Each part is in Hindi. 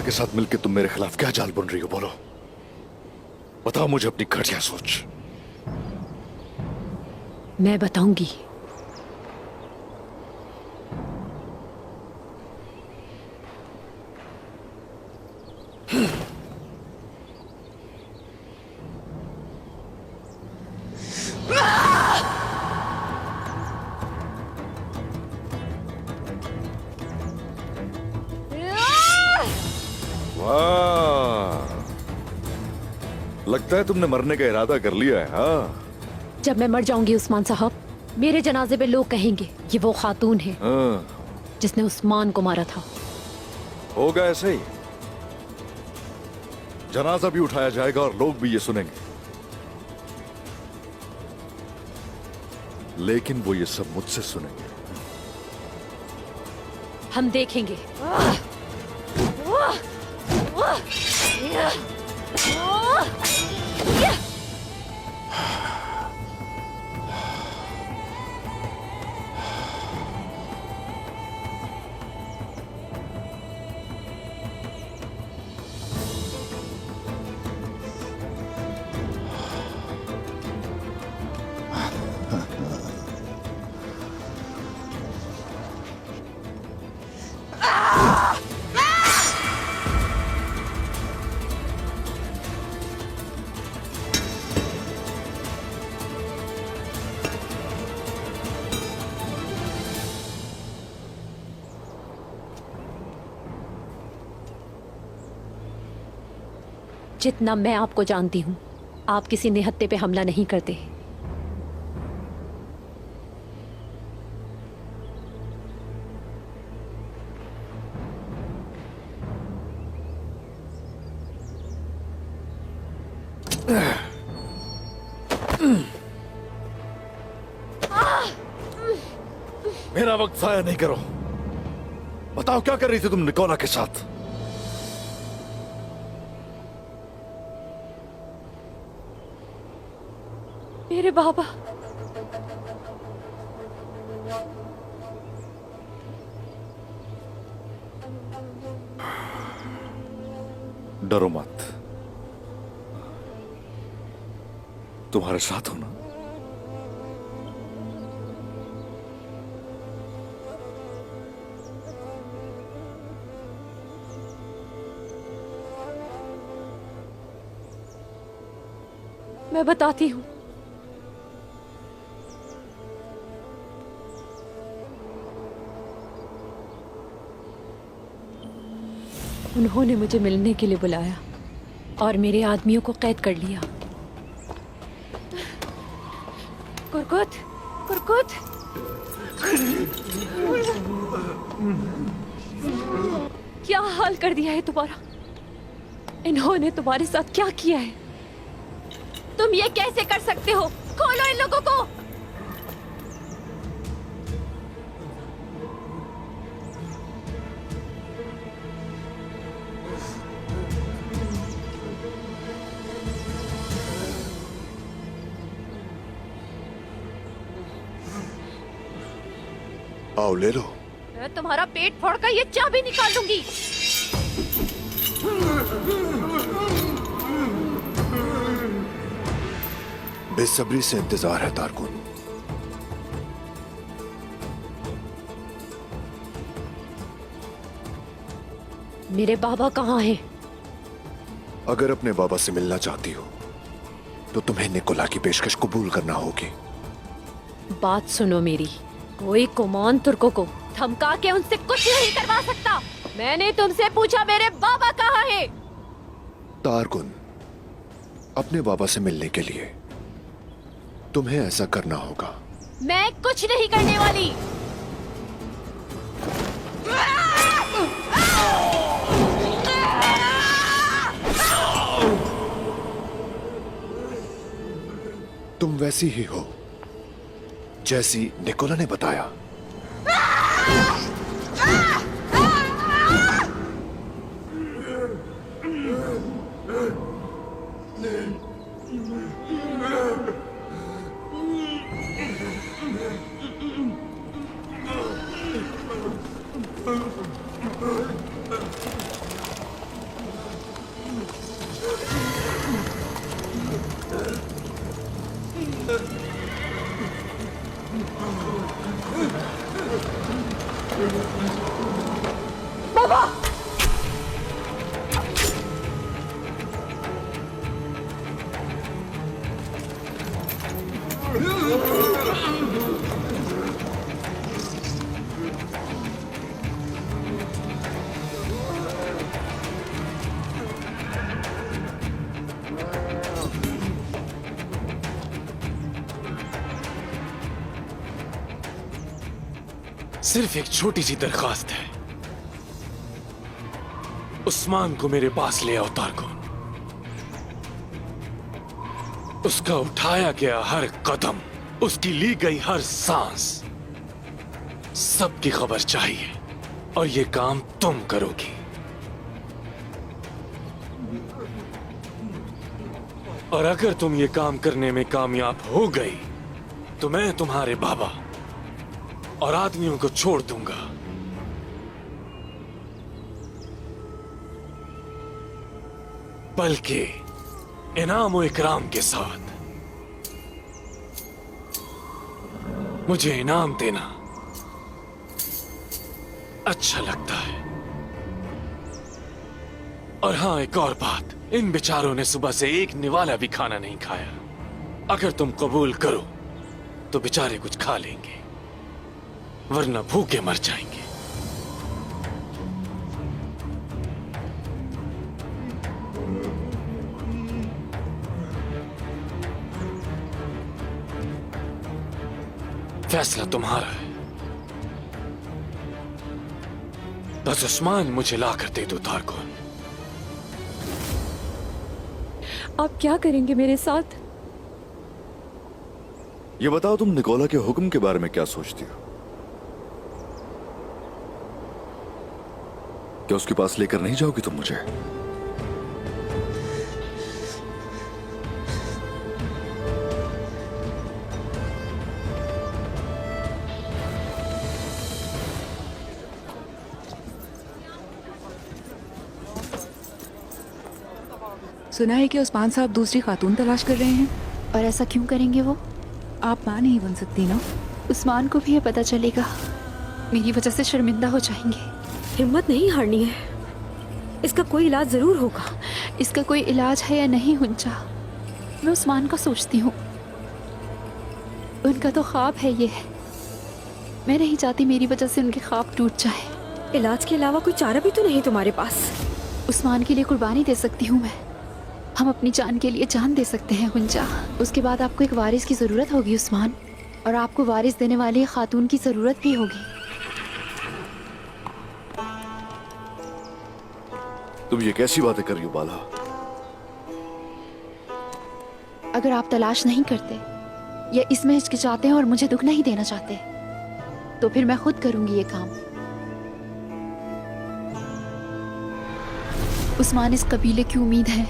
के साथ मिलकर तुम मेरे खिलाफ क्या जाल बुन रही हो? बोलो, बताओ मुझे अपनी घटिया सोच। मैं बताऊंगी। वाह, लगता है तुमने मरने का इरादा कर लिया है। हाँ जब मैं मर जाऊंगी उस्मान साहब, मेरे जनाजे पे लोग कहेंगे ये वो खातून है हाँ, जिसने उस्मान को मारा था। होगा ऐसे ही। जनाजा भी उठाया जाएगा और लोग भी ये सुनेंगे, लेकिन वो ये सब मुझसे सुनेंगे। हम देखेंगे। जितना मैं आपको जानती हूं, आप किसी निहत्थे पे हमला नहीं करते। मेरा वक्त जाया नहीं करो। बताओ क्या कर रही थी तुम निकोला के साथ? मेरे बाबा, डरो मत, तुम्हारे साथ हो ना। मैं बताती हूँ। उन्होंने मुझे मिलने के लिए बुलाया और मेरे आदमियों को कैद कर लिया। कुरकुत, कुरकुत, क्या हाल कर दिया है तुम्हारा? इन्होंने तुम्हारे साथ क्या किया है? तुम ये कैसे कर सकते हो? खोलो इन लोगों को। आओ ले लो। मैं तुम्हारा पेट फोड़कर ये चाबी निकाल लूंगी। बेसब्री से इंतजार है तारकुन। मेरे बाबा कहाँ हैं? अगर अपने बाबा से मिलना चाहती हो तो तुम्हें निकोला की पेशकश कबूल करना होगी। बात सुनो मेरी, कोई कुमान तुर्कों को धमका के उनसे कुछ नहीं करवा सकता। मैंने तुमसे पूछा मेरे बाबा कहाँ है? तारकुन, अपने बाबा से मिलने के लिए तुम्हें ऐसा करना होगा। मैं कुछ नहीं करने वाली। तुम वैसी ही हो जैसी निकोला ने बताया। सिर्फ एक छोटी सी दरखास्त है। उस्मान को मेरे पास ले आओ तारकुन। उसका उठाया गया हर कदम, उसकी ली गई हर सांस, सबकी खबर चाहिए और ये काम तुम करोगी। और अगर तुम ये काम करने में कामयाब हो गई तो मैं तुम्हारे बाबा और आदमियों को छोड़ दूंगा। बल्कि इनाम और इकराम के साथ। मुझे इनाम देना अच्छा लगता है। और हां, एक और बात, इन बेचारों ने सुबह से एक निवाला भी खाना नहीं खाया। अगर तुम कबूल करो तो बेचारे कुछ खा लेंगे, वरना भूखे मर जाएंगे। फैसला तुम्हारा है। बस उस्मान मुझे ला कर दे दो तारकुन। आप क्या करेंगे मेरे साथ? ये बताओ, तुम निकोला के हुक्म के बारे में क्या सोचती हो? क्या उसके पास लेकर नहीं जाओगी तुम मुझे? सुना है कि उस्मान साहब दूसरी खातून तलाश कर रहे हैं। और ऐसा क्यों करेंगे वो? आप मां नहीं बन सकती ना। उस्मान को भी ये पता चलेगा, मेरी वजह से शर्मिंदा हो जाएंगे। हिम्मत नहीं हारनी है, इसका कोई इलाज जरूर होगा। इसका कोई इलाज है या नहीं हुंचा, मैं उस्मान का सोचती हूँ। उनका तो ख्वाब है ये। मैं नहीं चाहती मेरी वजह से उनके ख्वाब टूट जाए। इलाज के अलावा कोई चारा भी तो नहीं तुम्हारे पास। उस्मान के लिए कुर्बानी दे सकती हूँ मैं। हम अपनी जान के लिए जान दे सकते हैं हुंचा। उसके बाद आपको एक वारिस की जरूरत होगी उस्मान, और आपको वारिस देने वाली खातून की जरूरत भी होगी। तुम ये कैसी बातें कर रही हो बाला? अगर आप तलाश नहीं करते या इसमें हिचकिचाते हैं और मुझे दुख नहीं देना चाहते, तो फिर मैं खुद करूंगी ये काम। उस्मान इस कबीले की उम्मीद है,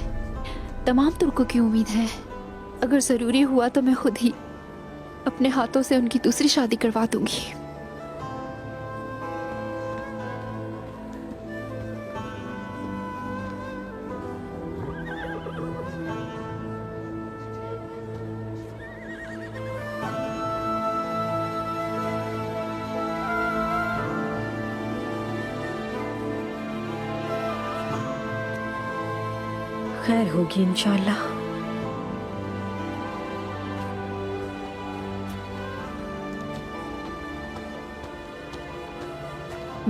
तमाम तुर्कों की उम्मीद है। अगर जरूरी हुआ तो मैं खुद ही अपने हाथों से उनकी दूसरी शादी करवा दूंगी। खैर होगी इंशाल्लाह।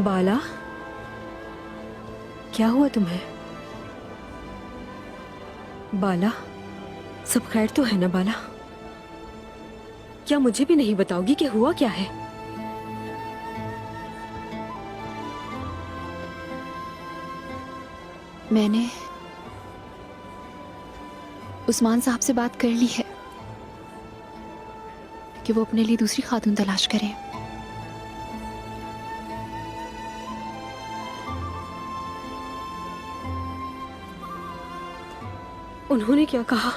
बाला, क्या हुआ तुम्हें? बाला, सब खैर तो है ना बाला? क्या मुझे भी नहीं बताओगी कि हुआ क्या है? मैंने उस्मान साहब से बात कर ली है कि वो अपने लिए दूसरी खातून तलाश करें। उन्होंने क्या कहा?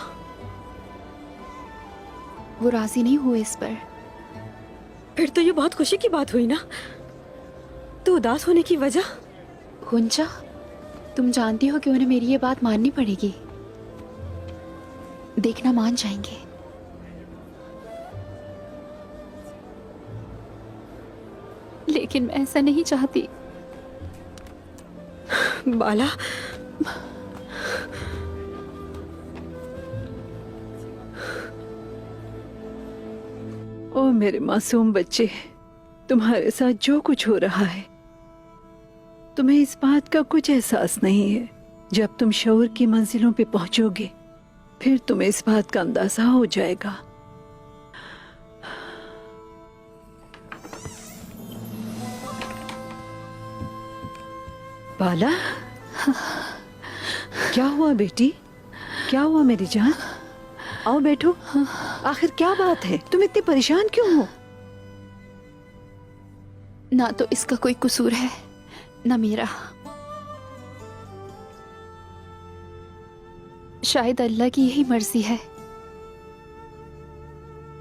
वो राजी नहीं हुए इस पर। फिर तो ये बहुत खुशी की बात हुई ना। तो उदास होने की वजह? हुंचा, तुम जानती हो कि उन्हें मेरी ये बात माननी पड़ेगी। देखना मान जाएंगे। लेकिन मैं ऐसा नहीं चाहती। बाला, ओ मेरे मासूम बच्चे, तुम्हारे साथ जो कुछ हो रहा है तुम्हें इस बात का कुछ एहसास नहीं है। जब तुम शऊर की मंजिलों पे पहुंचोगे फिर तुम्हें इस बात का अंदाजा हो जाएगा। बाला, क्या हुआ बेटी? क्या हुआ मेरी जान? आओ बैठो। आखिर क्या बात है? तुम इतनी परेशान क्यों हो? ना तो इसका कोई कसूर है ना मेरा। शायद अल्लाह की यही मर्जी है।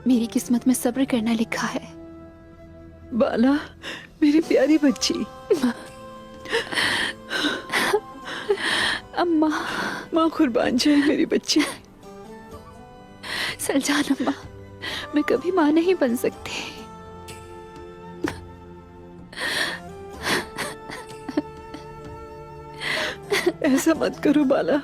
मेरी किस्मत में सब्र करना लिखा है। बाला, मेरी प्यारी बच्ची। अम्मा, माँ कुर्बान जाए मेरी बच्ची। सलजान अम्मा, मैं कभी माँ नहीं बन सकती। ऐसा मत करो बाला।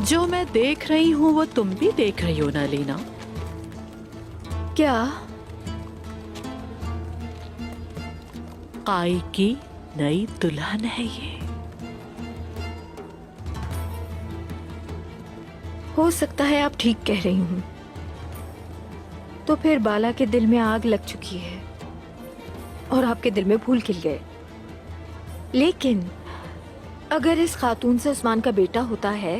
जो मैं देख रही हूँ वो तुम भी देख रही हो ना लीना? क्या? काई की नई दुल्हन है ये। हो सकता है आप ठीक कह रही हूँ। तो फिर बाला के दिल में आग लग चुकी है और आपके दिल में फूल खिल गए। लेकिन अगर इस खातून से उस्मान का बेटा होता है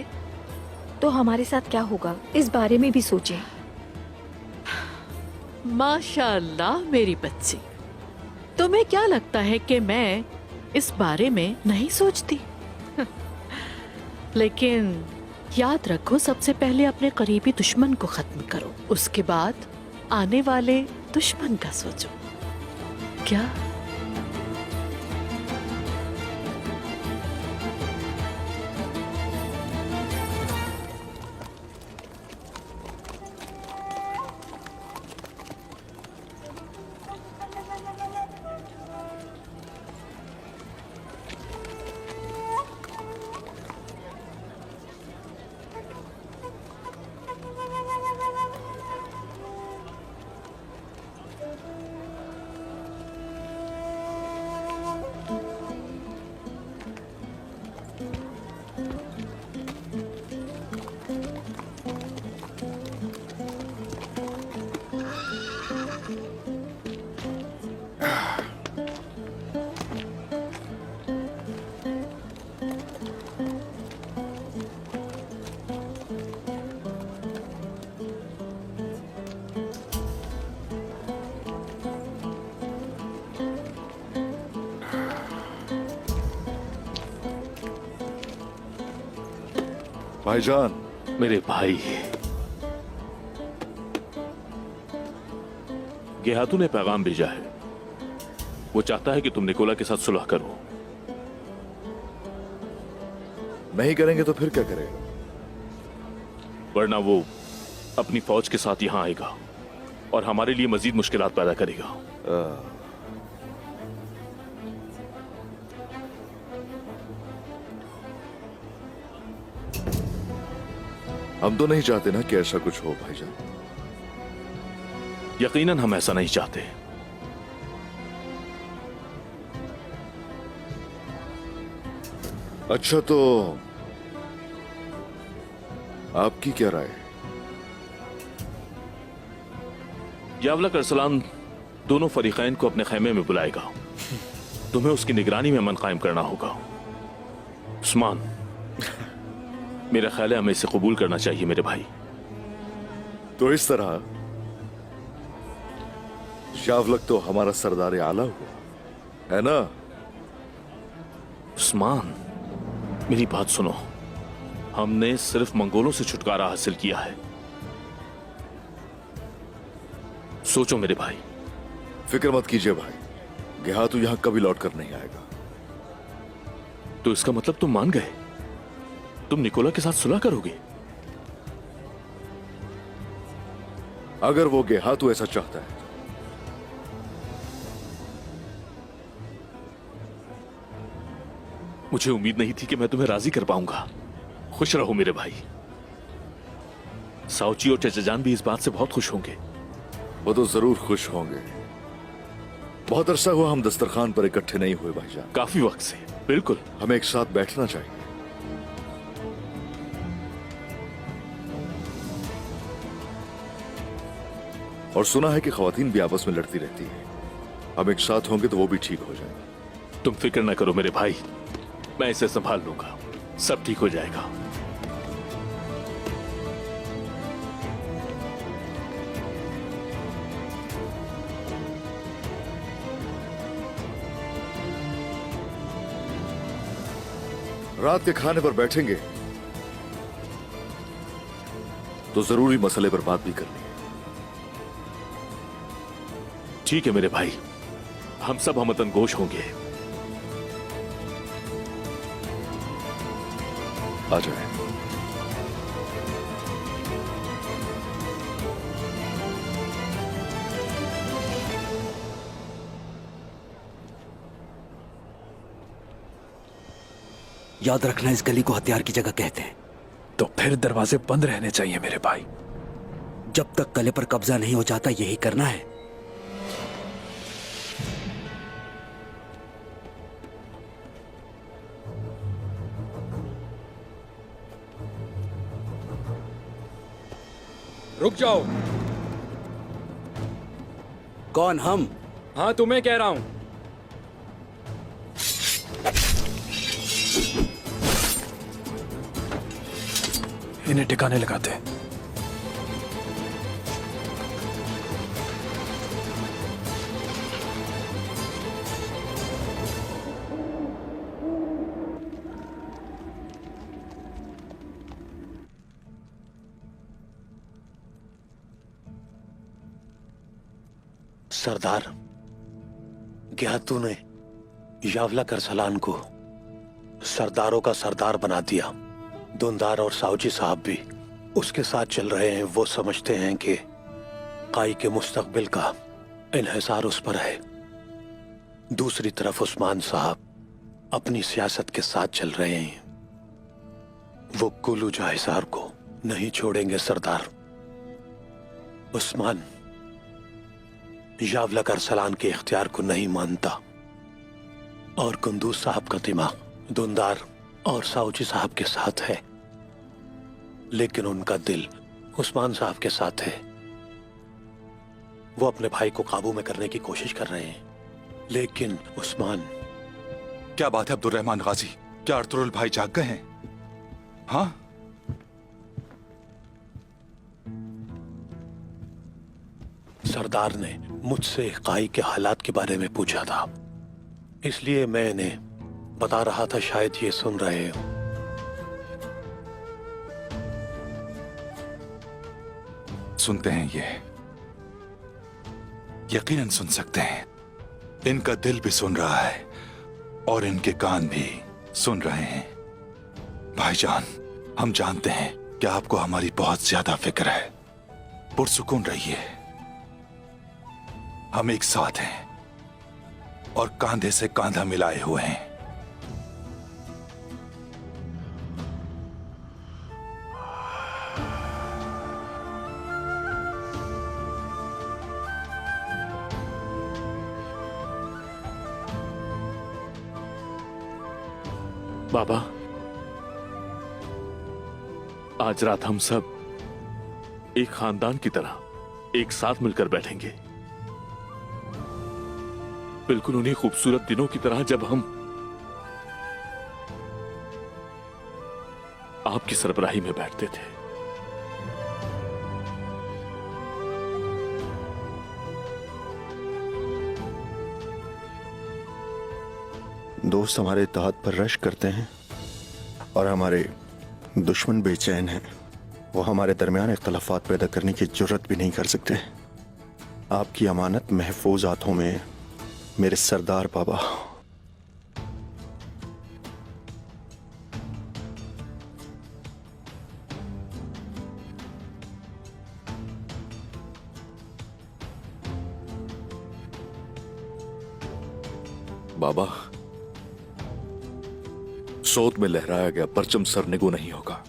तो हमारे साथ क्या होगा, इस बारे में भी सोचें। माशाअल्लाह मेरी बच्ची, तुम्हें क्या लगता है कि मैं इस बारे में नहीं सोचती? लेकिन याद रखो, सबसे पहले अपने करीबी दुश्मन को खत्म करो, उसके बाद आने वाले दुश्मन का सोचो। क्या? भाईजान, मेरे भाई, गेहातू ने पैगाम भेजा है। वो चाहता है कि तुम निकोला के साथ सुलह करो। नहीं करेंगे तो फिर क्या करें? वरना वो अपनी फौज के साथ यहां आएगा और हमारे लिए मजीद मुश्किलात पैदा करेगा। हम तो नहीं चाहते ना कि ऐसा कुछ हो भाईजान। यकीनन हम ऐसा नहीं चाहते। अच्छा, तो आपकी क्या राय है? यावला करसलान दोनों फरीकैन को अपने खेमे में बुलाएगा। तुम्हें उसकी निगरानी में अमन कायम करना होगा। उस्मान, मेरा ख्याल है हमें इसे कबूल करना चाहिए मेरे भाई। तो इस तरह यावलक तो हमारा सरदार आला हुआ, है ना? उस्मान, मेरी बात सुनो। हमने सिर्फ मंगोलों से छुटकारा हासिल किया है। सोचो मेरे भाई। फिक्र मत कीजिए भाई, गेहातू यहां कभी लौट कर नहीं आएगा। तो इसका मतलब तुम मान गए? तुम निकोला के साथ सुलह करोगे? अगर वो गेहातू ऐसा चाहता है। मुझे उम्मीद नहीं थी कि मैं तुम्हें राजी कर पाऊंगा। खुश रहो मेरे भाई। साउची और चचाजान भी इस बात से बहुत खुश होंगे। वो तो जरूर खुश होंगे। बहुत अरसा हुआ हम दस्तरखान पर इकट्ठे नहीं हुए भाईजान। काफी वक्त से। बिल्कुल। हमें एक साथ बैठना चाहिए। और सुना है कि खवातीन भी आपस में लड़ती रहती है। हम एक साथ होंगे तो वो भी ठीक हो जाएगा। तुम फिक्र ना करो मेरे भाई, मैं इसे संभाल लूंगा। सब ठीक हो जाएगा। रात के खाने पर बैठेंगे तो जरूरी मसले पर बात भी करनी है। ठीक है मेरे भाई, हम सब हमतन गोश होंगे। आ जाए। याद रखना, इस गली को हथियार की जगह कहते हैं। तो फिर दरवाजे बंद रहने चाहिए मेरे भाई। जब तक कले पर कब्जा नहीं हो जाता यही करना है। रुक जाओ। कौन? हम? हाँ, तुम्हें कह रहा हूं। इन्हें ठिकाने लगाते हैं। सरदार, ज्ञातू ने यावला करसलान को सरदारों का सरदार बना दिया। दुंदार और साउजी साहब भी उसके साथ चल रहे हैं। वो समझते हैं कि काई के मुस्तकबिल का इन्हिसार उस पर है। दूसरी तरफ उस्मान साहब अपनी सियासत के साथ चल रहे हैं। वो कुलू जाहिसार को नहीं छोड़ेंगे सरदार। उस्मान यावला करसलान के इख्तियार को नहीं मानता और कुंदूज साहब का दिमाग दुंदार और साउजी साहब के साथ है, लेकिन उनका दिल उस्मान साहब के साथ है। वो अपने भाई को काबू में करने की कोशिश कर रहे हैं, लेकिन उस्मान। क्या बात है अब्दुर्रहमान गाजी? क्या अर्तुरुल भाई जाग गए हैं? हाँ, सरदार ने मुझसे काई के हालात के बारे में पूछा था, इसलिए मैं इन्हें बता रहा था। शायद ये सुन रहे हो। सुनते हैं ये, यकीनन सुन सकते हैं। इनका दिल भी सुन रहा है और इनके कान भी सुन रहे हैं। भाईजान, हम जानते हैं कि आपको हमारी बहुत ज्यादा फिक्र है। पुरसुकून रहिए। हम एक साथ हैं और कांधे से कांधा मिलाए हुए हैं। बाबा, आज रात हम सब एक खानदान की तरह एक साथ मिलकर बैठेंगे, बिल्कुल उन्हीं खूबसूरत दिनों की तरह जब हम आपकी सरबराही में बैठते थे। दोस्त हमारे इत्तेहाद पर रश करते हैं और हमारे दुश्मन बेचैन हैं। वो हमारे दरमियान इख्तलाफात पैदा करने की जुर्रत भी नहीं कर सकते। आपकी अमानत महफूज हाथों में मेरे सरदार बाबा। बाबा, सोत में लहराया गया परचम सरनिगो नहीं होगा।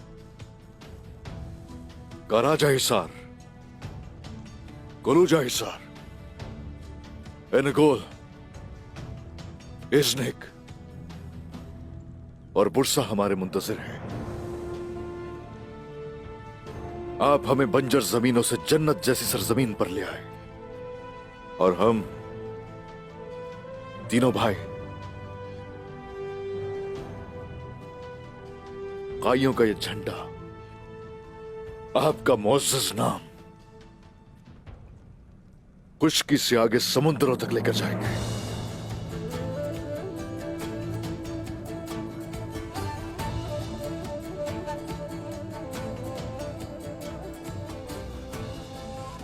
कराजा हिसार, गुलूजा हिसार, एनगोल, इज़निक और बुरसा हमारे मुंतजिर हैं। आप हमें बंजर जमीनों से जन्नत जैसी सरजमीन पर ले आए और हम तीनों भाई काइयों का ये झंडा, आपका मुअज़्ज़ज़ नाम खुशकी से आगे समुद्रों तक लेकर जाएंगे।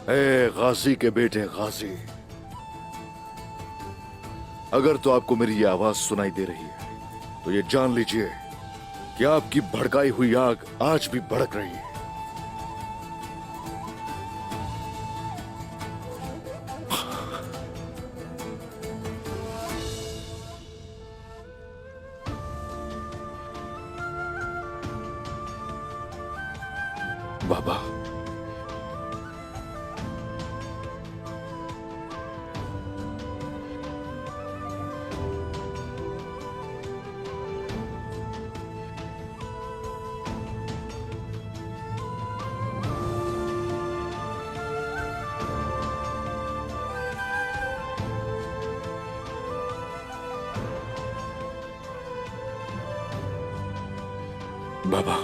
ए गाजी के बेटे गाजी, अगर तो आपको मेरी ये आवाज सुनाई दे रही है तो ये जान लीजिए कि आपकी भड़काई हुई आग आज भी भड़क रही है। बाबा, बाबा,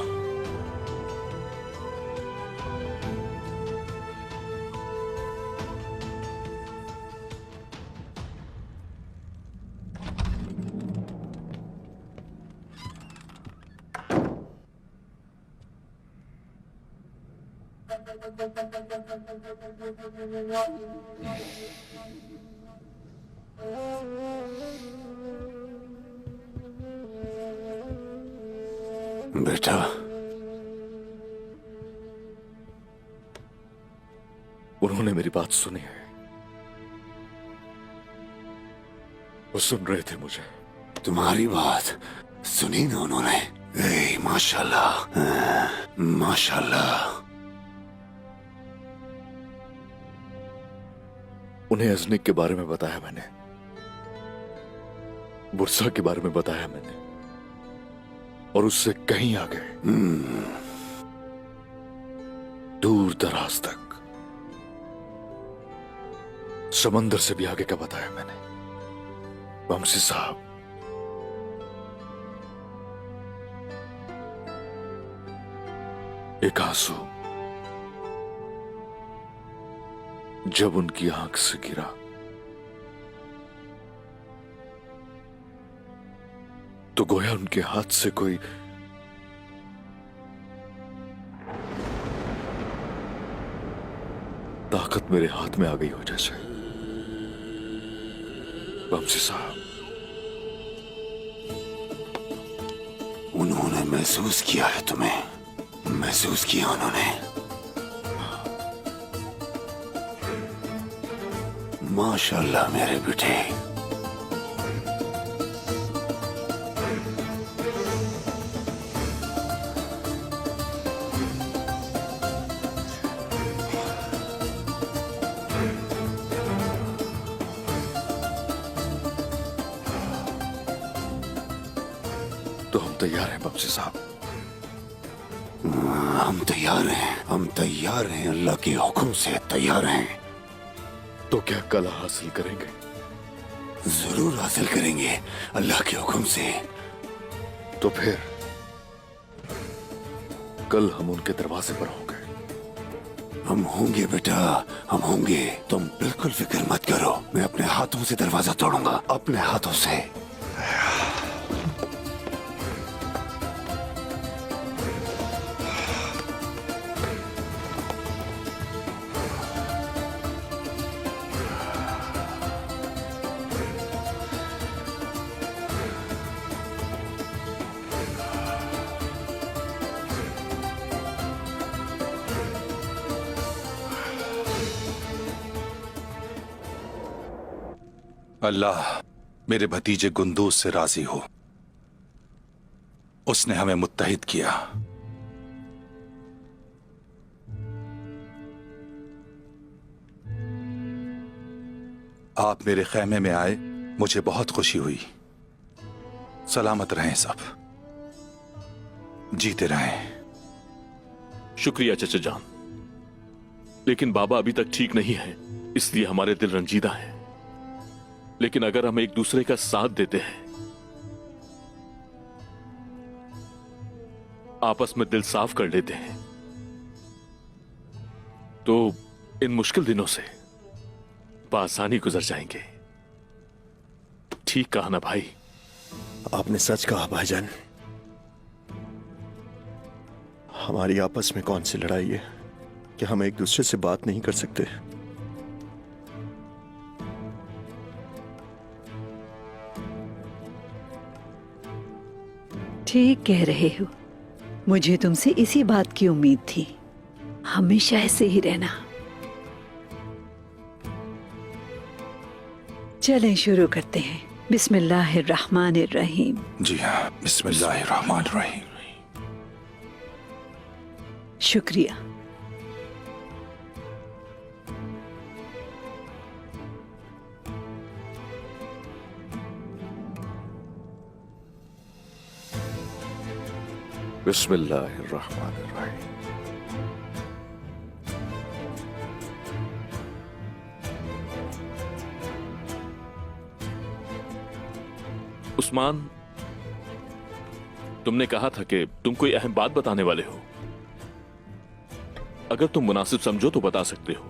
बेटा, उन्होंने मेरी बात सुनी है। वो सुन रहे थे मुझे। तुम्हारी बात सुनी ना उन्होंने? माशाल्लाह, माशाल्लाह। उन्हें अज़निक के बारे में बताया मैंने, बुरसा के बारे में बताया मैंने, और उससे कहीं आगे दूर दराज तक, समंदर से भी आगे का बताया मैंने। वमसी साहब, एक आंसू जब उनकी आंख से गिरा तो गोया उनके हाथ से कोई ताकत मेरे हाथ में आ गई हो जैसे। वमसी साहब, उन्होंने महसूस किया है तुम्हें, महसूस किया उन्होंने। माशाल्लाह मेरे बेटे। तो हम तैयार हैं बख्शी साहब। हम तैयार हैं, हम तैयार हैं, अल्लाह के हुक्म से तैयार हैं। तो क्या कल हासिल करेंगे? जरूर हासिल करेंगे अल्लाह के हुक्म से। तो फिर कल हम उनके दरवाजे पर होंगे। हम होंगे बेटा, हम होंगे। तुम बिल्कुल फिक्र मत करो, मैं अपने हाथों से दरवाजा तोड़ूंगा, अपने हाथों से। अल्लाह मेरे भतीजे गुंदूज से राजी हो। उसने हमें मुत्तहिद किया। आप मेरे खैमे में आए, मुझे बहुत खुशी हुई। सलामत रहें सब, जीते रहें। शुक्रिया चचा जान, लेकिन बाबा अभी तक ठीक नहीं है, इसलिए हमारे दिल रंजीदा हैं। लेकिन अगर हम एक दूसरे का साथ देते हैं, आपस में दिल साफ कर लेते हैं, तो इन मुश्किल दिनों से बआसानी गुजर जाएंगे। ठीक कहा ना भाई? आपने सच कहा भाईजान। हमारी आपस में कौन सी लड़ाई है कि हम एक दूसरे से बात नहीं कर सकते? ठीक कह रहे हो, मुझे तुमसे इसी बात की उम्मीद थी। हमेशा ऐसे ही रहना। चलें शुरू करते हैं। बिस्मिल्लाहिर्रहमानिर्रहीम। जी हाँ, बिस्मिल्लाहिर्रहमानिर्रहीम। शुक्रिया। बिस्मिल्लाहिर्रहमानिर्रहीम। उस्मान, तुमने कहा था कि तुम कोई अहम बात बताने वाले हो। अगर तुम मुनासिब समझो तो बता सकते हो।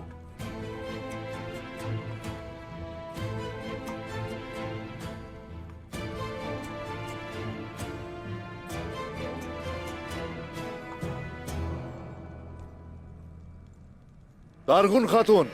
दारगुन खातून,